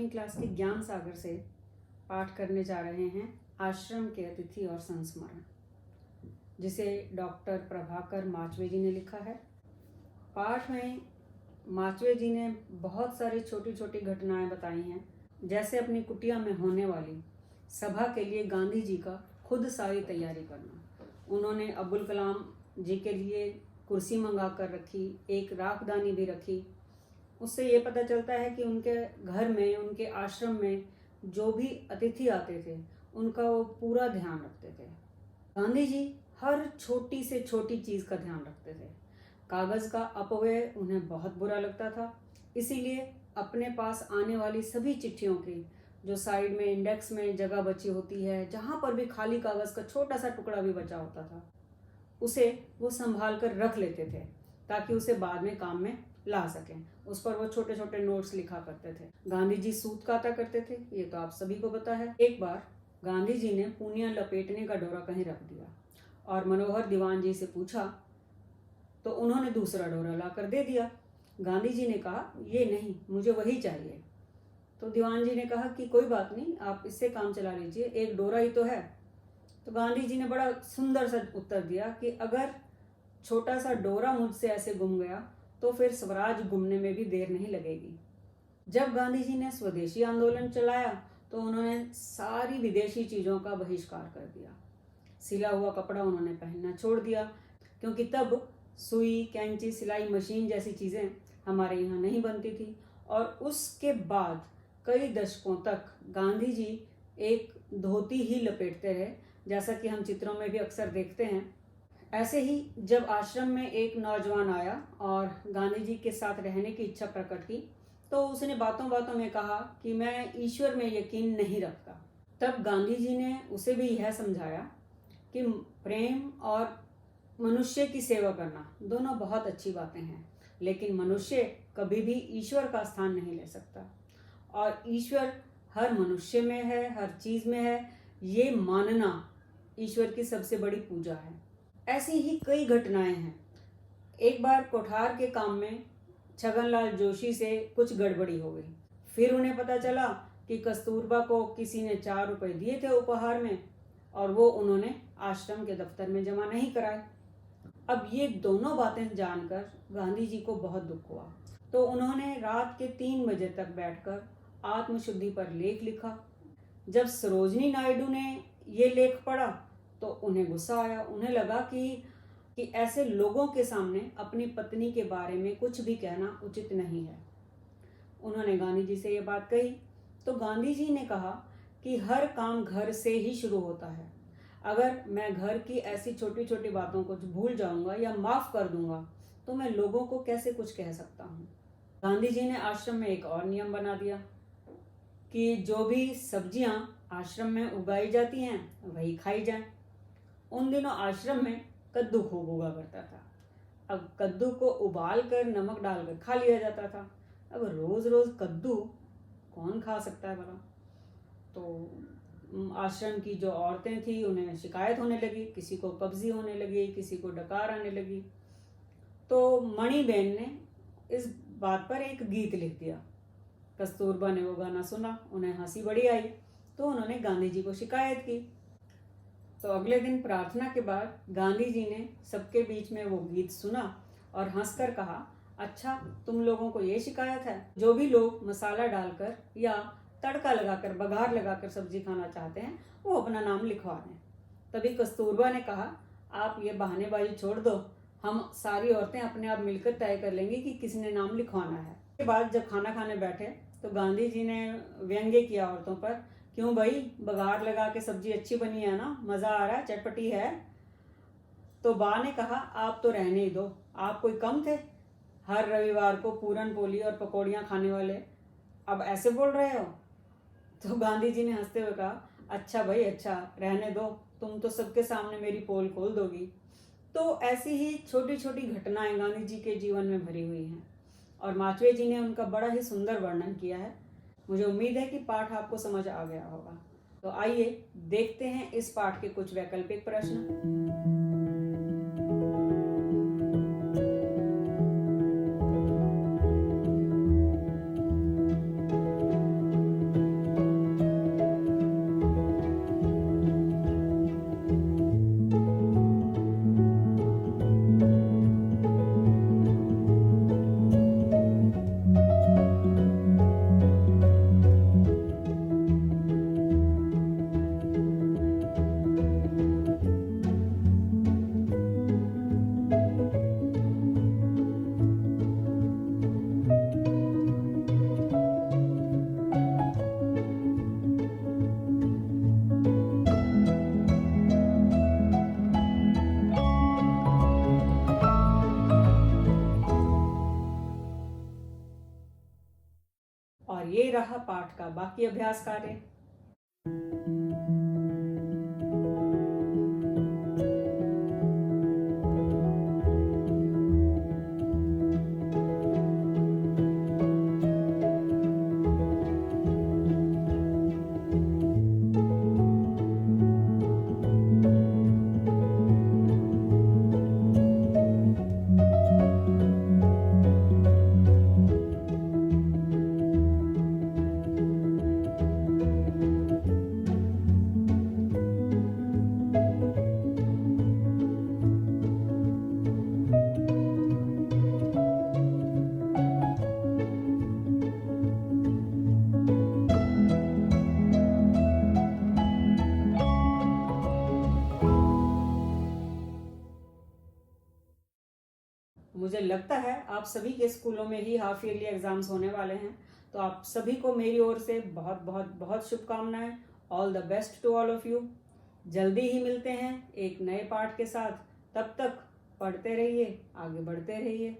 8वीं क्लास के ज्ञान सागर से पाठ करने जा रहे हैं आश्रम के अतिथि और संस्मरण, जिसे डॉक्टर प्रभाकर माचवे जी ने लिखा है। पाठ में माचवे जी ने बहुत सारी छोटी छोटी घटनाएं बताई हैं, जैसे अपनी कुटिया में होने वाली सभा के लिए गांधी जी का खुद सारी तैयारी करना। उन्होंने अब्दुल कलाम जी के लिए कुर्सी मंगा कर रखी, एक राखदानी भी रखी। उससे ये पता चलता है कि उनके घर में, उनके आश्रम में जो भी अतिथि आते थे उनका वो पूरा ध्यान रखते थे। गांधी जी हर छोटी से छोटी चीज़ का ध्यान रखते थे। कागज़ का अपव्यय उन्हें बहुत बुरा लगता था, इसीलिए अपने पास आने वाली सभी चिट्ठियों की जो साइड में इंडेक्स में जगह बची होती है, जहाँ पर भी खाली कागज़ का छोटा सा टुकड़ा भी बचा होता था, उसे वो संभाल कर रख लेते थे ताकि उसे बाद में काम में ला सकें। उस पर वो छोटे छोटे नोट्स लिखा करते थे। गांधी जी सूत काता करते थे, ये तो आप सभी को पता है। एक बार गांधी जी ने पूनिया लपेटने का डोरा कहीं रख दिया और मनोहर दीवान जी से पूछा तो उन्होंने दूसरा डोरा ला कर दे दिया। गांधी जी ने कहा, ये नहीं, मुझे वही चाहिए। तो दीवान जी ने कहा कि कोई बात नहीं, आप इससे काम चला लीजिए, एक डोरा ही तो है। तो गांधी जी ने बड़ा सुंदर सा उत्तर दिया कि अगर छोटा सा डोरा मुझसे ऐसे गुम गया तो फिर स्वराज गुमने में भी देर नहीं लगेगी। जब गांधी जी ने स्वदेशी आंदोलन चलाया तो उन्होंने सारी विदेशी चीज़ों का बहिष्कार कर दिया। सिला हुआ कपड़ा उन्होंने पहनना छोड़ दिया, क्योंकि तब सुई, कैंची, सिलाई मशीन जैसी चीज़ें हमारे यहाँ नहीं बनती थी। और उसके बाद कई दशकों तक गांधी जी एक धोती ही लपेटते रहे, जैसा कि हम चित्रों में भी अक्सर देखते हैं। ऐसे ही जब आश्रम में एक नौजवान आया और गांधी जी के साथ रहने की इच्छा प्रकट की, तो उसने बातों बातों में कहा कि मैं ईश्वर में यकीन नहीं रखता। तब गांधी जी ने उसे भी यह समझाया कि प्रेम और मनुष्य की सेवा करना दोनों बहुत अच्छी बातें हैं, लेकिन मनुष्य कभी भी ईश्वर का स्थान नहीं ले सकता। और ईश्वर हर मनुष्य में है, हर चीज़ में है, ये मानना ईश्वर की सबसे बड़ी पूजा है। ऐसी ही कई घटनाएं हैं। एक बार कोठार के काम में छगनलाल जोशी से कुछ गड़बड़ी हो गई। फिर उन्हें पता चला कि कस्तूरबा को किसी ने 4 रुपए दिए थे उपहार में और वो उन्होंने आश्रम के दफ्तर में जमा नहीं कराए। अब ये दोनों बातें जानकर गांधी जी को बहुत दुख हुआ, तो उन्होंने रात के 3 बजे तक बैठकर आत्मशुद्धि पर लेख लिखा। जब सरोजनी नायडू ने ये लेख पढ़ा तो उन्हें गुस्सा आया। उन्हें लगा कि ऐसे लोगों के सामने अपनी पत्नी के बारे में कुछ भी कहना उचित नहीं है। उन्होंने गांधी जी से ये बात कही तो गांधी जी ने कहा कि हर काम घर से ही शुरू होता है। अगर मैं घर की ऐसी छोटी छोटी बातों को भूल जाऊंगा या माफ कर दूंगा तो मैं लोगों को कैसे कुछ कह सकता हूँ। गांधी जी ने आश्रम में एक और नियम बना दिया कि जो भी सब्जियां आश्रम में उगाई जाती हैं वही खाई जाएं। उन दिनों आश्रम में कद्दू खूब उगा करता था। अब कद्दू को उबाल कर नमक डालकर खा लिया जाता था। अब रोज रोज कद्दू कौन खा सकता है भला। तो आश्रम की जो औरतें थी उन्हें शिकायत होने लगी, किसी को कब्जी होने लगी, किसी को डकार आने लगी। तो मणिबेन ने इस बात पर एक गीत लिख दिया। कस्तूरबा ने वो गाना सुना, उन्हें हंसी बड़ी आई, तो उन्होंने गांधी जी को शिकायत की। तो अगले दिन प्रार्थना के बाद गांधी जी ने सबके बीच में वो गीत सुना और हंसकर कहा, अच्छा तुम लोगों को ये शिकायत है, जो भी लोग मसाला डालकर या तड़का लगाकर, बघार लगाकर सब्जी खाना चाहते हैं वो अपना नाम लिखवा दें। तभी कस्तूरबा ने कहा, आप ये बहानेबाजी छोड़ दो, हम सारी औरतें अपने आप मिलकर तय कर लेंगी कि किसने नाम लिखवाना है। उसके बाद जब खाना खाने बैठे तो गांधी जी ने व्यंग्य किया औरतों पर, क्यों भाई, बघार लगा के सब्जी अच्छी बनी है ना, मज़ा आ रहा है, चटपटी है। तो बा ने कहा, आप तो रहने ही दो, आप कोई कम थे, हर रविवार को पूरन पोली और पकौड़ियाँ खाने वाले, अब ऐसे बोल रहे हो। तो गांधी जी ने हंसते हुए कहा, अच्छा भाई अच्छा, रहने दो, तुम तो सबके सामने मेरी पोल खोल दोगी। तो ऐसी ही छोटी छोटी घटनाएं गांधी जी के जीवन में भरी हुई हैं और माचवे जी ने उनका बड़ा ही सुंदर वर्णन किया है। मुझे उम्मीद है कि पाठ आपको समझ आ गया होगा। तो आइए देखते हैं इस पाठ के कुछ वैकल्पिक प्रश्न। जारी रहा पाठ का बाकी अभ्यास कार्य। मुझे लगता है आप सभी के स्कूलों में ही हाफ ईयरली एग्जाम्स होने वाले हैं, तो आप सभी को मेरी ओर से बहुत बहुत बहुत शुभकामनाएं। All the best to all of you. जल्दी ही मिलते हैं एक नए पाठ के साथ। तब तक पढ़ते रहिए, आगे बढ़ते रहिए।